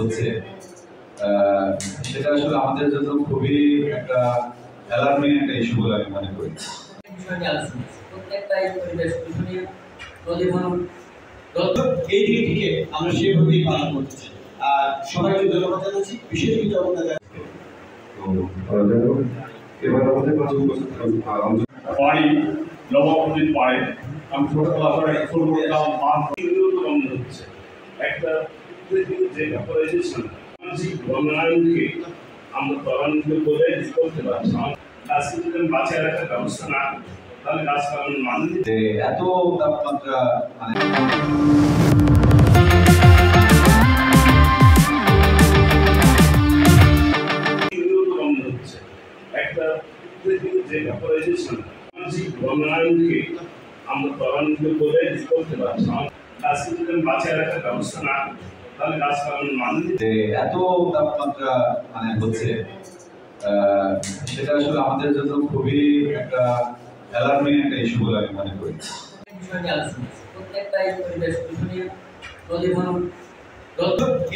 হচ্ছে সেটা আসলে আমাদের জন্য খুবই একটা অ্যালার্মিং একটা ইস্যু বলে আমি মনে করি। বিষয়টি আলোচনা প্রত্যেকটাই পরিবেশ দূষণীয় প্রতিফলন এই দিকটিকে আমরা সেভাবেই পালন করতে চাই। আর সবাইকে ধন্যবাদ জানাচ্ছি, বিশেষ কৃতজ্ঞতা জানাচ্ছি। এবার আমাদের পানি নবাবগঞ্জের পাড়ে আমি ছোটবেলা করে স্কুল করতাম বন্ধ হচ্ছে একটা যে অপারেশন সামাজিক বনায়নকে আমরা ত্বরান্বিত করে করতে পারছি। গাছকে যদি বাঁচিয়ে রাখার ব্যবস্থা না করি তাহলে গাছ লাগানোর মানে এত তাপমাত্রা মানে বন্ধ হচ্ছে একটা যে অপারেশন সামাজিক বনায়নকে আমরা ত্বরান্বিত করে করতে পারছি। গাছকে যদি বাঁচিয়ে রাখার ব্যবস্থা না করি তাহলে গাছ লাগানোর মানে এত তাপমাত্রা মানে হচ্ছে সেটা আসলে আমাদের জন্য খুবই একটা অ্যালার্মিং একটা ইস্যু বলে আমি মনে করি। বিষয়টি আলোচনা প্রত্যেকটাই পরিবেশ দূষণীয় প্রতিফলন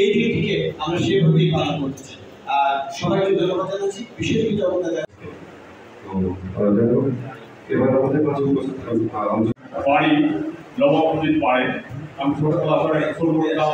এই দিকটিকে আমরা সেভাবেই পালন করতে চাই। আর সবাইকে ধন্যবাদ জানাচ্ছি, বিশেষ কৃতজ্ঞতা জানাচ্ছি। এবার আমাদের পানি নবাবগঞ্জের পাড়ে আমি ছোটবেলা করে স্কুল করতাম